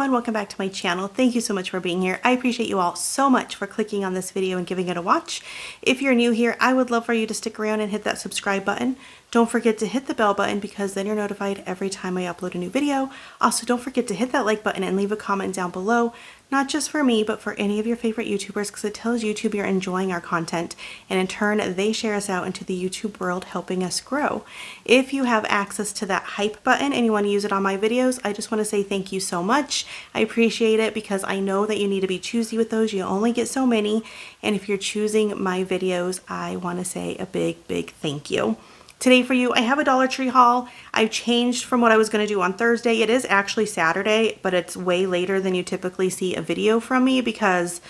everyone, welcome back to my channel. Thank you so much for being here. I appreciate you all so much for clicking on this video and giving it a watch. If you're new here, I would love for you to stick around and hit that subscribe button. Don't forget to hit the bell button because then you're notified every time I upload a new video. Also, don't forget to hit that like button and leave a comment down below, not just for me, but for any of your favorite YouTubers, because it tells YouTube you're enjoying our content, and in turn, they share us out into the YouTube world, helping us grow. If you have access to that hype button and you want to use it on my videos, I just want to say thank you so much. I appreciate it because I know that you need to be choosy with those. You only get so many, and if you're choosing my videos, I want to say a big thank you. Today for you, I have a Dollar Tree haul. I've changed from what I was going to do on Thursday. It is actually Saturday, but it's way later than you typically see a video from me because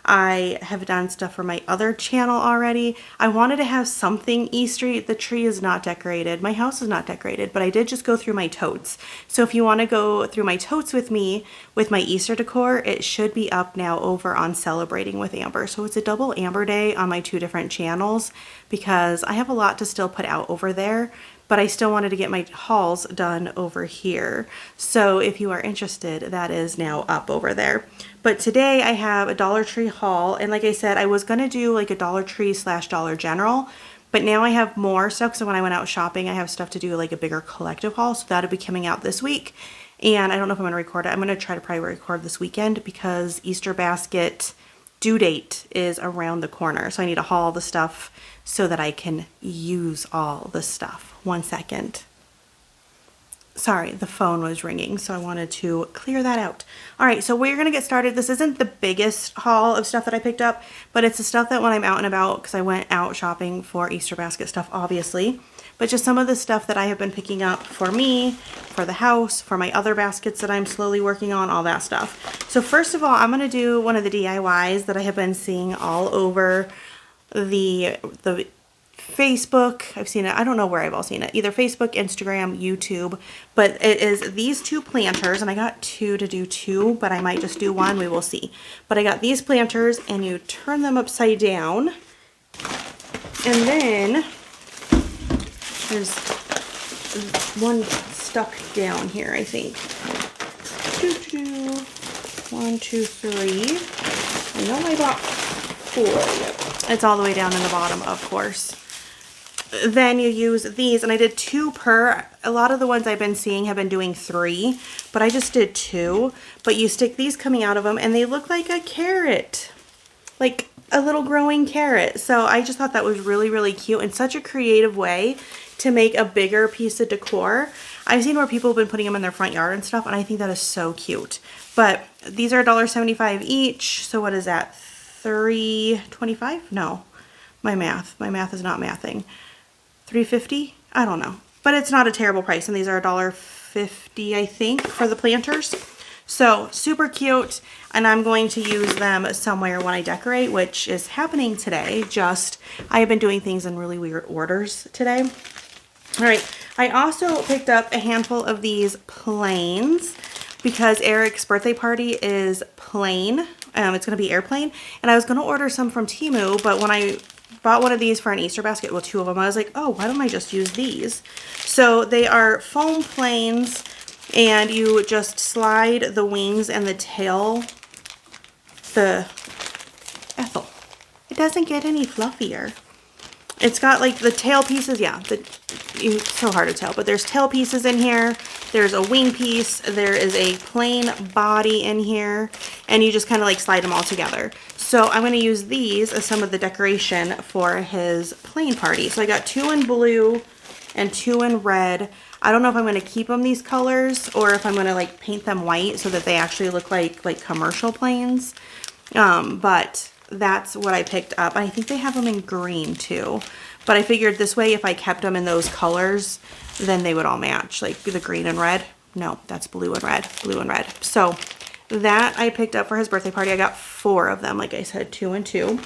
I have done stuff for my other channel already. I wanted to have something Eastery. The tree is not decorated. My house is not decorated, but I did just go through my totes. So if you want to go through my totes with me with my Easter decor, it should be up now over on Celebrating with Amber. So it's a double Amber day on my two different channels because I have a lot to still put out over there, but I still wanted to get my hauls done over here. So if you are interested, that is now up over there. But today I have a Dollar Tree haul, and like I said, I was gonna do like a Dollar Tree / Dollar General, but now I have more stuff. So when I went out shopping, I have stuff to do like a bigger collective haul. So that'll be coming out this week. And I don't know if I'm gonna record it. I'm gonna try to probably record this weekend because Easter basket due date is around the corner. So I need to haul the stuff so that I can use all the stuff. 1 second. Sorry, the phone was ringing, so I wanted to clear that out. All right, so we're gonna get started. This isn't the biggest haul of stuff that I picked up, but it's the stuff that when I'm out and about, because I went out shopping for Easter basket stuff, obviously, but just some of the stuff that I have been picking up for me, for the house, for my other baskets that I'm slowly working on, all that stuff. So first of all, I'm gonna do one of the DIYs that I have been seeing all over the Facebook. I've seen it, I don't know where I've all seen it, either Facebook, Instagram, YouTube, but it is these two planters, and I got two to do two, but I might just do one, we will see. But I got these planters, and you turn them upside down, and then there's one stuck down here, I think. 1, 2, 3. I know I bought 4. Yep. It's all the way down in the bottom, of course. Then you use these, and I did 2 per. A lot of the ones I've been seeing have been doing 3, but I just did 2. But you stick these coming out of them, and they look like a carrot, like a little growing carrot. So I just thought that was really cute and such a creative way to make a bigger piece of decor. I've seen where people have been putting them in their front yard and stuff, and I think that is so cute. But these are $1.75 each. So what is that? $3.25? No, my math is not mathing. $3.50? I don't know, but it's not a terrible price, and these are $1.50 I think for the planters. So super cute, and I'm going to use them somewhere when I decorate, which is happening today. Just I have been doing things in really weird orders today. All right, I also picked up a handful of these planes because Eric's birthday party is plain. It's going to be airplane, and I was going to order some from Temu, but when I bought one of these for an Easter basket, well, 2 of them, I was like, oh, why don't I just use these? So they are foam planes, and you just slide the wings and the tail. Ethel, it doesn't get any fluffier. It's got like the tail pieces, yeah, it's so hard to tell, but there's tail pieces in here, there's a wing piece, there is a plain body in here, and you just kind of like slide them all together. So I'm going to use these as some of the decoration for his plane party. So I got 2 in blue and 2 in red. I don't know if I'm going to keep them these colors or if I'm going to like paint them white so that they actually look like commercial planes. But that's what I picked up. I think they have them in green too. But I figured this way, if I kept them in those colors, then they would all match, like the green and red. No, that's blue and red, blue and red. So that I picked up for his birthday party. I got 4 of them, like I said, 2 and 2.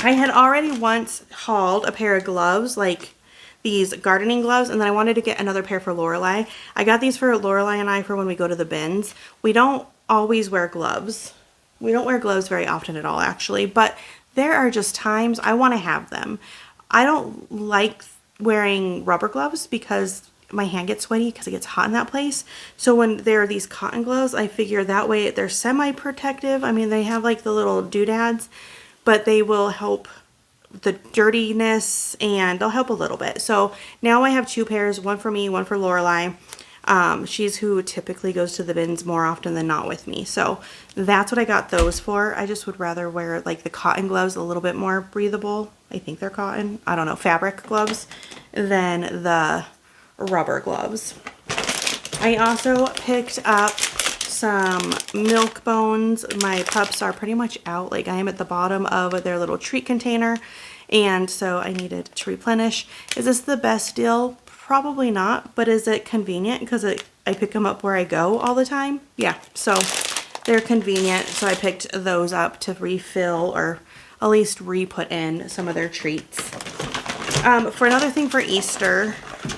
I had already once hauled a pair of gloves, like these gardening gloves, and then I wanted to get another pair for Lorelai. I got these for Lorelai and I for when we go to the bins. We don't always wear gloves. We don't wear gloves very often at all, actually, but there are just times I want to have them. I don't like wearing rubber gloves because my hand gets sweaty because it gets hot in that place. So when there are these cotton gloves, I figure that way they're semi-protective. I mean, they have like the little doodads, but they will help the dirtiness and they'll help a little bit. So now I have 2 pairs, one for me, one for Lorelai. She's who typically goes to the bins more often than not with me. So that's what I got those for. I just would rather wear like the cotton gloves, a little bit more breathable. I think they're cotton. I don't know, fabric gloves than the rubber gloves. I also picked up some milk bones. My pups are pretty much out. Like I am at the bottom of their little treat container. And so I needed to replenish. Is this the best deal? Probably not, but is it convenient because I pick them up where I go all the time? Yeah, so they're convenient. So I picked those up to refill or at least re-put in some of their treats. For another thing for Easter,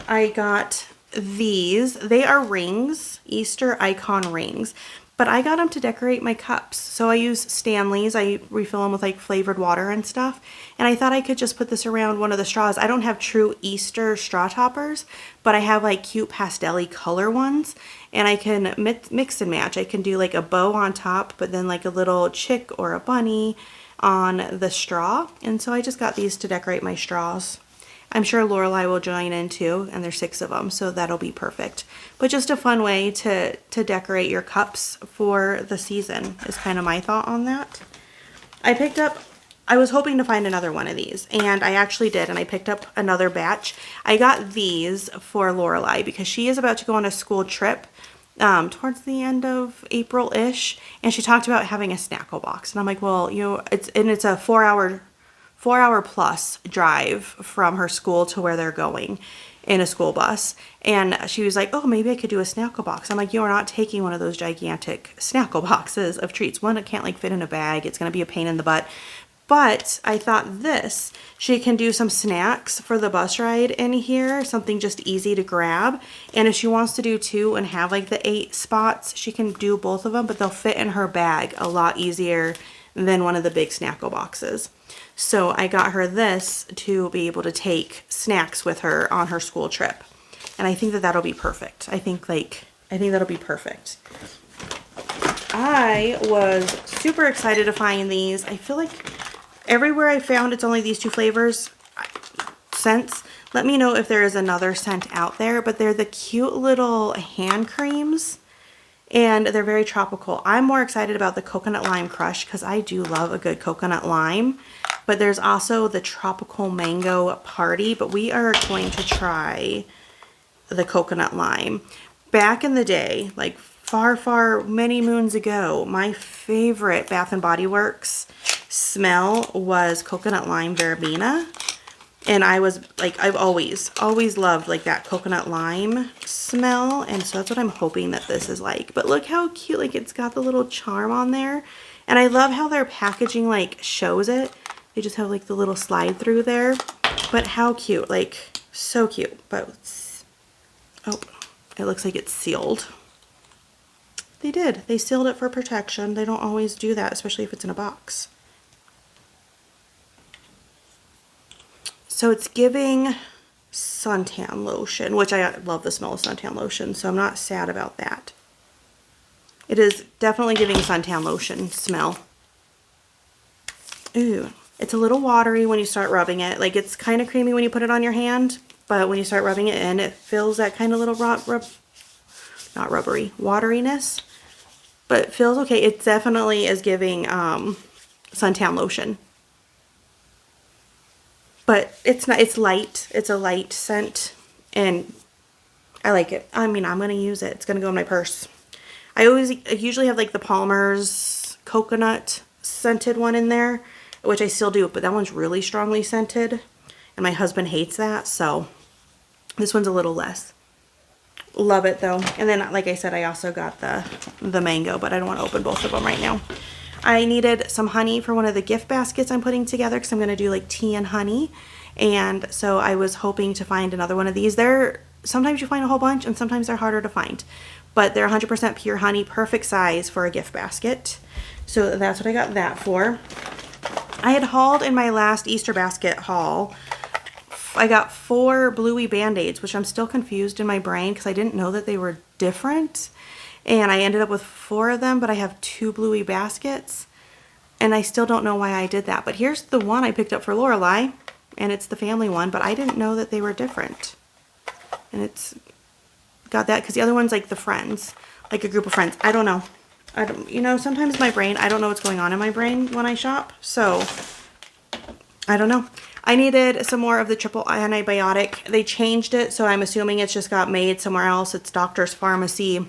I got these. They are rings, Easter icon rings. But I got them to decorate my cups. So I use Stanley's. I refill them with like flavored water and stuff. And I thought I could just put this around one of the straws. I don't have true Easter straw toppers, but I have like cute pastel-y color ones. And I can mix and match. I can do like a bow on top, but then like a little chick or a bunny on the straw. And so I just got these to decorate my straws. I'm sure Lorelai will join in too, and there's 6 of them, so that'll be perfect. But just a fun way to decorate your cups for the season is kind of my thought on that. I was hoping to find another one of these, and I actually did, and I picked up another batch. I got these for Lorelai because she is about to go on a school trip towards the end of April-ish, and she talked about having a snackle box. And I'm like, well, it's a 4-hour plus drive from her school to where they're going in a school bus. And she was like, oh, maybe I could do a snackle box. I'm like, you are not taking one of those gigantic snackle boxes of treats. One, it can't like fit in a bag. It's going to be a pain in the butt. But I thought she can do some snacks for the bus ride in here, something just easy to grab. And if she wants to do 2 and have like the 8 spots, she can do both of them, but they'll fit in her bag a lot easier than one of the big snackle boxes. So I got her this to be able to take snacks with her on her school trip. And I think that that'll be perfect. I think that'll be perfect. I was super excited to find these. I feel like everywhere I found it's only these 2 flavors scents. Let me know if there is another scent out there, but they're the cute little hand creams. And they're very tropical. I'm more excited about the coconut lime crush because I do love a good coconut lime. But there's also the tropical mango party. But we are going to try the coconut lime. Back in the day, like far many moons ago, my favorite Bath & Body Works smell was coconut lime verbena. And I was like, I've always loved like that coconut lime smell. And so that's what I'm hoping that this is like. But look how cute, like it's got the little charm on there. And I love how their packaging like shows it. They just have like the little slide through there. But how cute, like so cute. But, oh, it looks like it's sealed. They did, they sealed it for protection. They don't always do that, especially if it's in a box. So it's giving suntan lotion, which I love the smell of suntan lotion, so I'm not sad about that. It is definitely giving suntan lotion smell. Ooh, it's a little watery when you start rubbing it. Like it's kind of creamy when you put it on your hand, but when you start rubbing it in, it feels that kind of little not rubbery, wateriness. But it feels okay. It definitely is giving suntan lotion. But it's not, it's light. It's a light scent and I like it. I mean, I'm going to use it. It's going to go in my purse. I usually have like the Palmer's coconut scented one in there, which I still do, but that one's really strongly scented and my husband hates that. So this one's a little less. Love it though. And then, like I said, I also got the mango, but I don't want to open both of them right now. I needed some honey for one of the gift baskets I'm putting together because I'm going to do like tea and honey. And so I was hoping to find another one of these. Sometimes you find a whole bunch and sometimes they're harder to find. But they're 100% pure honey, perfect size for a gift basket. So that's what I got that for. I had hauled in my last Easter basket haul I got 4 bluey Band-Aids, which I'm still confused in my brain because I didn't know that they were different. And I ended up with 4 of them, but I have 2 bluey baskets. And I still don't know why I did that. But here's the one I picked up for Lorelai, and it's the family one, but I didn't know that they were different. And it's got that because the other one's like the friends, like a group of friends. I don't know. You know, sometimes my brain, I don't know what's going on in my brain when I shop. So I don't know. I needed some more of the triple antibiotic. They changed it, so I'm assuming it's just got made somewhere else. It's Doctor's Pharmacy.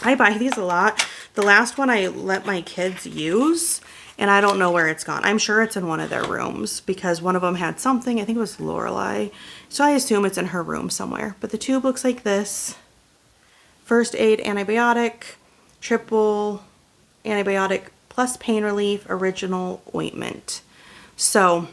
I buy these a lot. The last one I let my kids use, and I don't know where it's gone. I'm sure it's in one of their rooms because one of them had something. I think it was Lorelai. So I assume it's in her room somewhere. But the tube looks like this. First aid antibiotic, triple antibiotic plus pain relief, original ointment. So,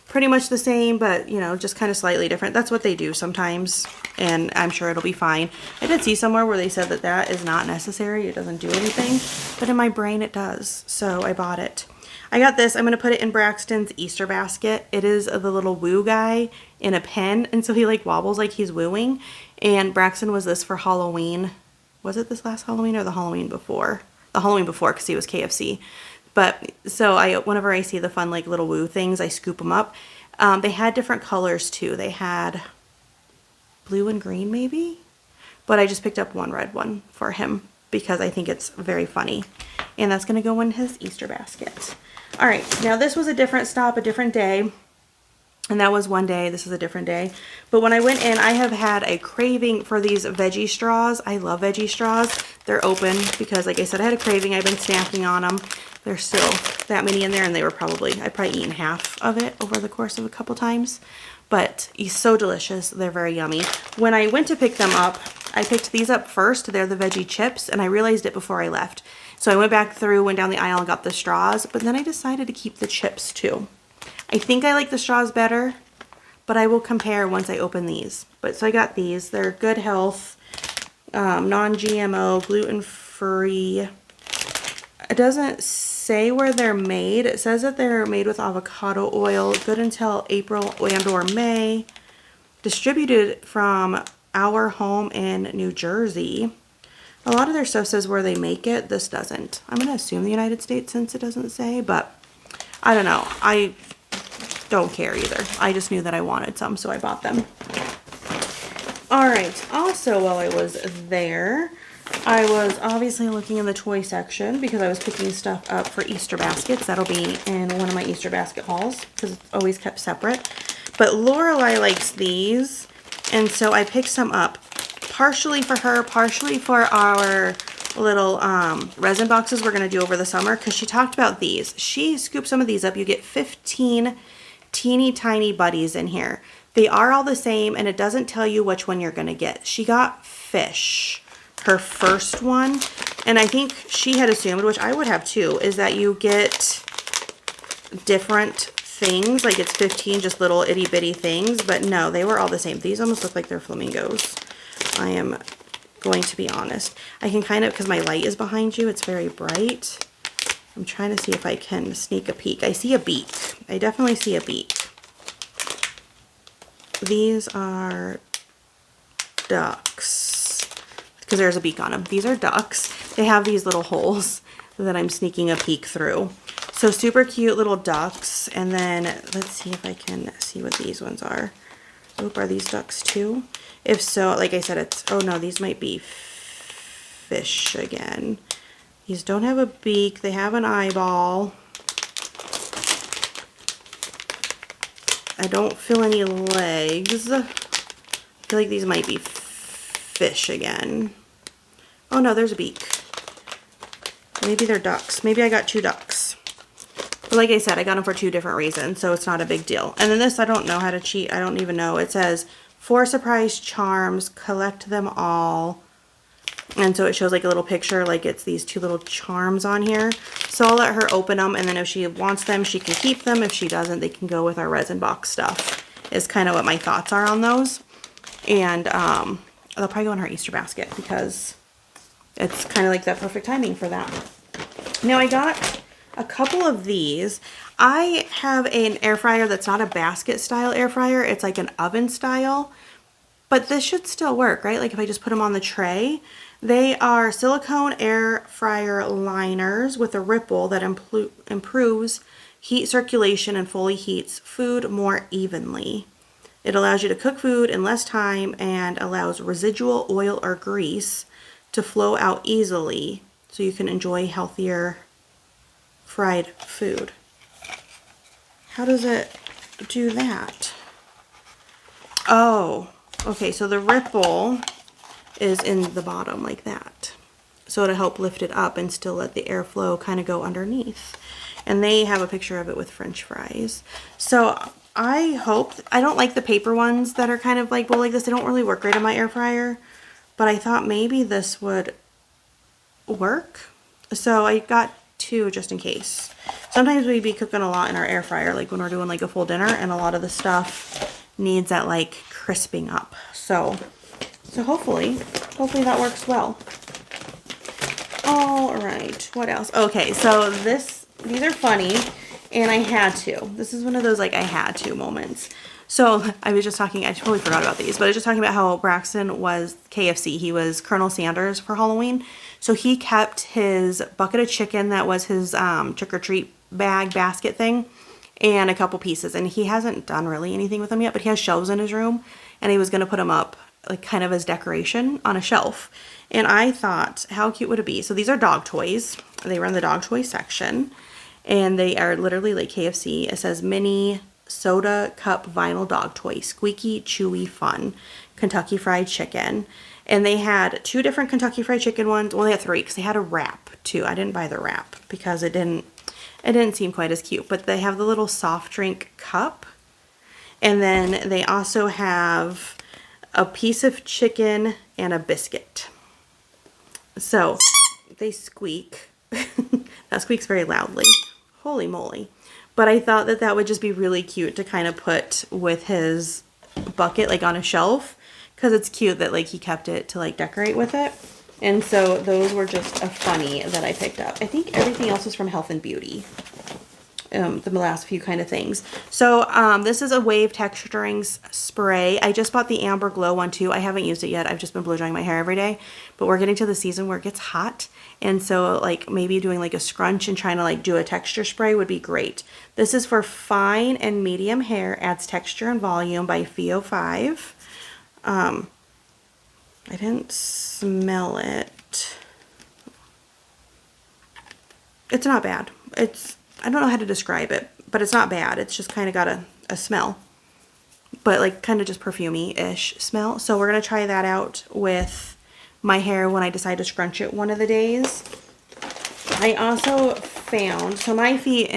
pretty much the same, but, you know, just kind of slightly different. That's what they do sometimes, and I'm sure it'll be fine. I did see somewhere where they said that that is not necessary. It doesn't do anything, but in my brain it does, so I bought it. I got this. I'm going to put it in Braxton's Easter basket. It is the little woo guy in a pen, and so he, like, wobbles like he's wooing, and Braxton was this for Halloween. Was it this last Halloween or the Halloween before? The Halloween before, because he was KFC. But, so whenever I see the fun, like, little woo things, I scoop them up. They had different colors, too. They had blue and green, maybe? But I just picked up one red one for him because I think it's very funny. And that's going to go in his Easter basket. All right, now this was a different stop, a different day. And that was one day. This is a different day. But when I went in, I have had a craving for these veggie straws. I love veggie straws. They're open because, like I said, I had a craving. I've been snacking on them. There's still that many in there, and they were probably, I've probably eaten half of it over the course of a couple times. But it's so delicious. They're very yummy. When I went to pick them up, I picked these up first. They're the veggie chips, and I realized it before I left. So I went back through, went down the aisle, and got the straws, but then I decided to keep the chips too. I think I like the straws better, but I will compare once I open these. But so I got these. They're good health, non-GMO, gluten-free. It doesn't say where they're made. It says that they're made with avocado oil, good until April and or May. Distributed from Our Home in New Jersey. A lot of their stuff says where they make it. This doesn't. I'm going to assume the United States since it doesn't say, but I don't know. I don't care either. I just knew that I wanted some, so I bought them. All right. Also, while I was there, I was obviously looking in the toy section because I was picking stuff up for Easter baskets. That'll be in one of my Easter basket hauls because it's always kept separate. But Lorelai likes these, and so I picked some up, partially for her, partially for our little resin boxes we're going to do over the summer because she talked about these. She scooped some of these up. You get 15 teeny tiny buddies in here. They are all the same, and it doesn't tell you which one you're going to get. She got fish, her first one, and I think she had assumed, which I would have too, is that you get different things, like it's 15 just little itty bitty things, but no, they were all the same. These almost look like they're flamingos. I am going to be honest. I can kind of, because my light is behind you, it's very bright. I'm trying to see if I can sneak a peek. I see a beak. I definitely see a beak. These are ducks because there's a beak on them. These are ducks. They have these little holes that I'm sneaking a peek through. So super cute little ducks. And then let's see if I can see what these ones are. Oop, are these ducks too? If so, like I said, it's, oh no, these might be fish again. These don't have a beak. They have an eyeball. I don't feel any legs. I feel like these might be fish again. Oh no, there's a beak. Maybe they're ducks. Maybe I got 2 ducks. But like I said, I got them for 2 different reasons, so it's not a big deal. And then this, I don't know how to cheat. I don't even know. It says 4 surprise charms, collect them all. And so it shows like a little picture, like it's these 2 little charms on here. So I'll let her open them, and then if she wants them, she can keep them. If she doesn't, they can go with our resin box stuff, is kind of what my thoughts are on those. And they'll probably go in her Easter basket because it's kind of like that perfect timing for that. Now I got a couple of these. I have an air fryer that's not a basket style air fryer. It's like an oven style, but this should still work, right? Like if I just put them on the tray. They are silicone air fryer liners with a ripple that improves heat circulation and fully heats food more evenly. It allows you to cook food in less time and allows residual oil or grease to flow out easily so you can enjoy healthier fried food. How does it do that? Oh, okay, so the ripple is in the bottom like that. So it'll help lift it up and still let the airflow kind of go underneath. And they have a picture of it with French fries. So I hope, I don't like the paper ones that are kind of like bowl like this. They don't really work great in my air fryer, but I thought maybe this would work. So I got two just in case. Sometimes we'd be cooking a lot in our air fryer, like when we're doing like a full dinner, and a lot of the stuff needs that like crisping up. So hopefully that works well. All right, what else? Okay, so these are funny, and I had to. This is one of those like I had to moments. So I was just talking, I totally forgot about these, but I was just talking about how Braxton was KFC. He was Colonel Sanders for Halloween. So he kept his bucket of chicken that was his trick-or-treat bag basket thing and a couple pieces. And he hasn't done really anything with them yet, but he has shelves in his room, and he was going to put them up like kind of as decoration on a shelf. And I thought, how cute would it be? So these are dog toys. They were in the dog toy section, and they are literally like KFC. It says mini soda cup vinyl dog toy, squeaky, chewy, fun, Kentucky Fried Chicken. And they had two different Kentucky Fried Chicken ones. Well, they had three because they had a wrap too. I didn't buy the wrap because it didn't seem quite as cute. But they have the little soft drink cup, and then they also have a piece of chicken and a biscuit. So they squeak. That squeaks very loudly. Holy moly. But I thought that would just be really cute to kind of put with his bucket like on a shelf, because it's cute that like he kept it to like decorate with it. And so those were just a funny that I picked up. I think everything else is from Health and Beauty. The last few kind of things. So this is a wave texturing spray. I just bought the Amber Glow one too. I haven't used it yet. I've just been blow drying my hair every day, but we're getting to the season where it gets hot, and so like maybe doing like a scrunch and trying to like do a texture spray would be great. This is for fine and medium hair, adds texture and volume by FIO5. I didn't smell it. It's not bad. I don't know how to describe it, but it's not bad. It's just kind of got a smell, but like kind of just perfumey-ish smell. So we're going to try that out with my hair when I decide to scrunch it one of the days. I also found, so my feet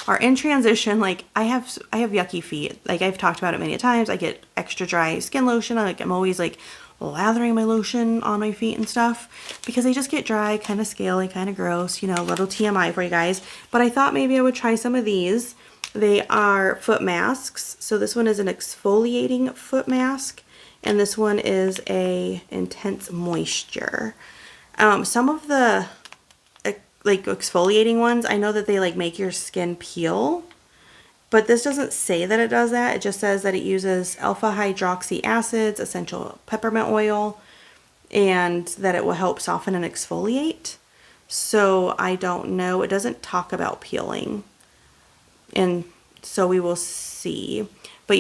are in transition. Like I have yucky feet. Like I've talked about it many times. I get extra dry skin lotion. I'm always like lathering my lotion on my feet and stuff because they just get dry, kind of scaly, kind of gross, you know, little TMI for you guys. But I thought maybe I would try some of these. They are foot masks. So this one is an exfoliating foot mask, and this one is a intense moisture. Some of the like exfoliating ones, I know that they like make your skin peel, but this doesn't say that it does that. It just says that it uses alpha hydroxy acids, essential peppermint oil, and that it will help soften and exfoliate. So I don't know. It doesn't talk about peeling. And so we will see. But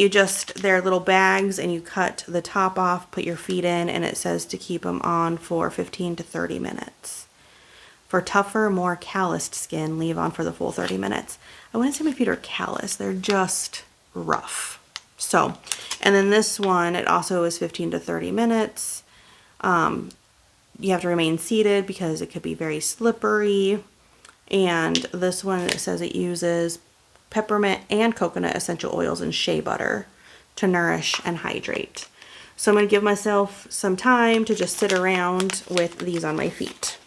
they're little bags, and you cut the top off, put your feet in, and it says to keep them on for 15 to 30 minutes. For tougher, more calloused skin, leave on for the full 30 minutes. I wouldn't say my feet are callous. They're just rough. So, and then this one, it also is 15 to 30 minutes. You have to remain seated because it could be very slippery. And this one, it says it uses peppermint and coconut essential oils and shea butter to nourish and hydrate. So I'm going to give myself some time to just sit around with these on my feet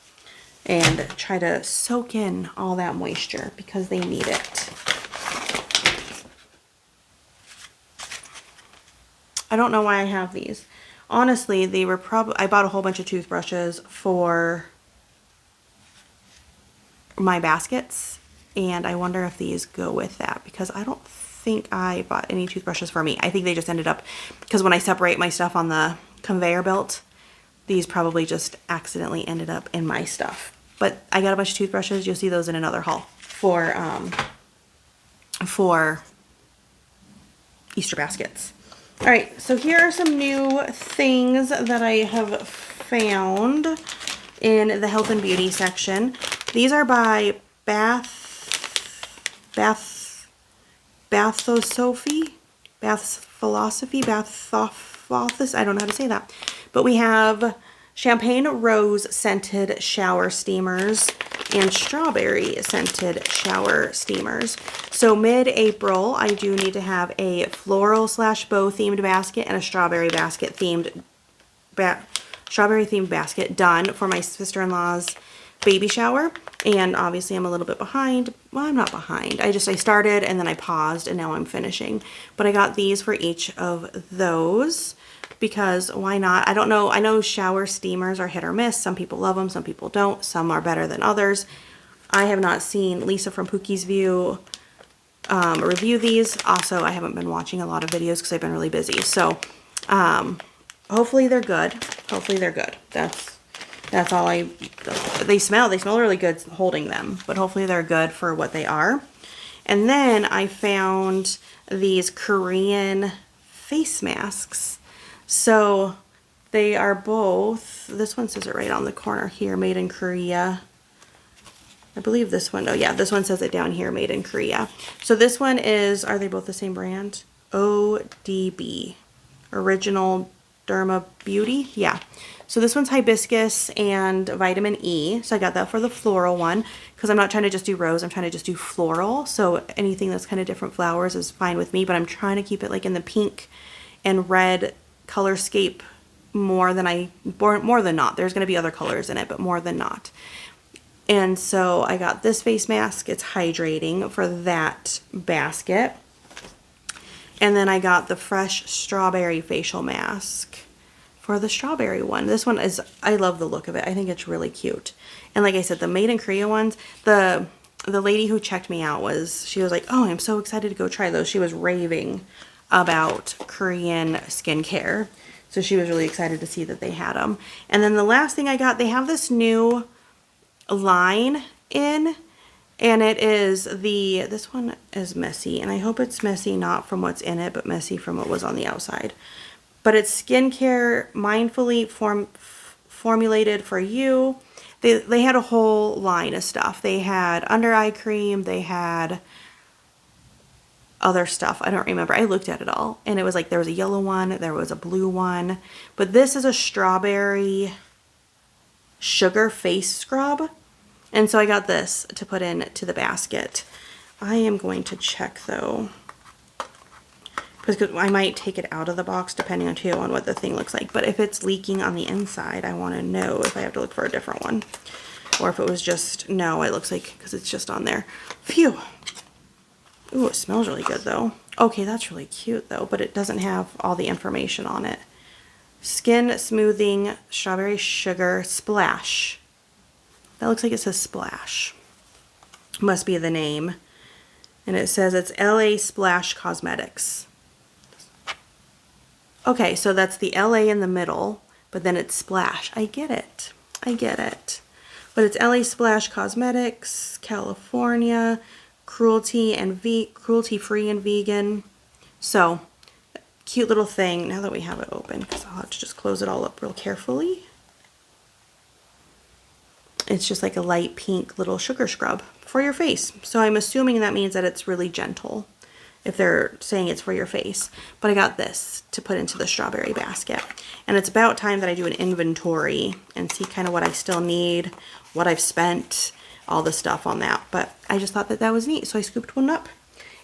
and try to soak in all that moisture because they need it. I don't know why I have these. Honestly, they were I bought a whole bunch of toothbrushes for my baskets, and I wonder if these go with that, because I don't think I bought any toothbrushes for me. I think they just ended up, because when I separate my stuff on the conveyor belt, these probably just accidentally ended up in my stuff. But I got a bunch of toothbrushes. You'll see those in another haul for Easter baskets. All right, so here are some new things that I have found in the health and beauty section. These are by Bathosophy, I don't know how to say that. But we have champagne rose scented shower steamers and strawberry scented shower steamers. So mid-April, I do need to have a floral / bow themed basket and a strawberry themed basket done for my sister-in-law's baby shower. And obviously I'm a little bit behind. Well, I'm not behind. I started and then I paused and now I'm finishing. But I got these for each of those because why not? I don't know. I know shower steamers are hit or miss. Some people love them, some people don't. Some are better than others. I have not seen Lisa from Pookie's View review these. Also, I haven't been watching a lot of videos because I've been really busy. So hopefully they're good. Hopefully they're good. That's all they smell really good holding them, but hopefully they're good for what they are. And then I found these Korean face masks. So they are both, this one says it right on the corner here, made in Korea. I believe this one, oh yeah, this one says it down here, made in Korea. So this one is, are they both the same brand? ODB, Original Derma Beauty, yeah. So this one's hibiscus and vitamin E. So I got that for the floral one because I'm not trying to just do rose. I'm trying to just do floral. So anything that's kind of different flowers is fine with me, but I'm trying to keep it like in the pink and red colorscape more than not. There's going to be other colors in it, but more than not. And so I got this face mask. It's hydrating for that basket. And then I got the fresh strawberry facial mask for the strawberry one. This one is, I love the look of it. I think it's really cute. And like I said, the made in Korea ones, the lady who checked me out she was like, oh, I'm so excited to go try those. She was raving about Korean skincare. So she was really excited to see that they had them. And then the last thing I got, they have this new line in, and it is this one is messy, and I hope it's messy not from what's in it, but messy from what was on the outside. But it's skincare mindfully formulated for you. They had a whole line of stuff. They had under eye cream, they had other stuff. I don't remember. I looked at it all, and it was like there was a yellow one, there was a blue one, but this is a strawberry sugar face scrub. And so I got this to put into the basket. I am going to check though, because I might take it out of the box depending on what the thing looks like. But if it's leaking on the inside, I want to know if I have to look for a different one, or if it was just, no, it looks like, because it's just on there. Phew. Ooh, it smells really good though. Okay, that's really cute though, but it doesn't have all the information on it. Skin smoothing strawberry sugar splash. That looks like it says splash. Must be the name. And it says it's LA Splash Cosmetics. Okay, so that's the LA in the middle, but then it's splash. I get it. I get it. But it's LA Splash Cosmetics, California, cruelty free and vegan. So cute little thing. Now that we have it open, because I'll have to just close it all up real carefully. It's just like a light pink little sugar scrub for your face. So I'm assuming that means that it's really gentle if they're saying it's for your face. But I got this to put into the strawberry basket. And it's about time that I do an inventory and see kind of what I still need, what I've spent, all the stuff on that. But I just thought that that was neat, so I scooped one up.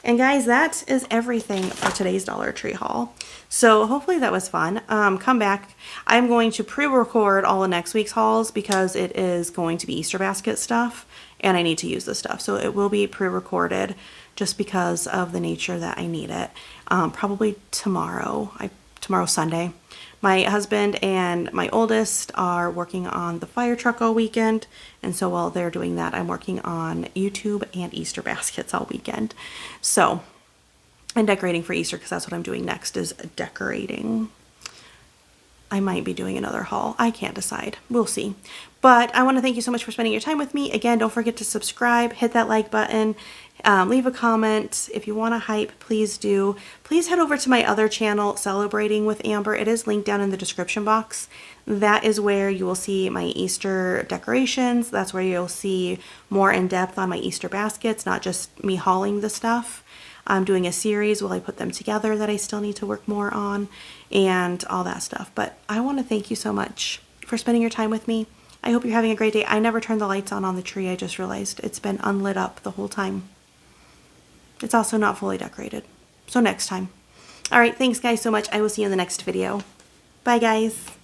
And guys, that is everything for today's Dollar Tree haul. So hopefully that was fun. Come back. I'm going to pre-record all of next week's hauls because it is going to be Easter basket stuff and I need to use this stuff. So it will be pre-recorded just because of the nature that I need it. Probably tomorrow. I tomorrow's Sunday. My husband and my oldest are working on the fire truck all weekend, and so while they're doing that, I'm working on YouTube and Easter baskets all weekend. So, and decorating for Easter, because that's what I'm doing next, is decorating. I might be doing another haul. I can't decide. We'll see. But I want to thank you so much for spending your time with me. Again, don't forget to subscribe, hit that like button, leave a comment. If you want to hype, please do. Please head over to my other channel, Celebrating with Amber. It is linked down in the description box. That is where you will see my Easter decorations. That's where you'll see more in depth on my Easter baskets, not just me hauling the stuff. I'm doing a series while I put them together that I still need to work more on and all that stuff. But I want to thank you so much for spending your time with me. I hope you're having a great day. I never turned the lights on the tree. I just realized it's been unlit up the whole time. It's also not fully decorated. So next time. All right, thanks guys so much. I will see you in the next video. Bye guys.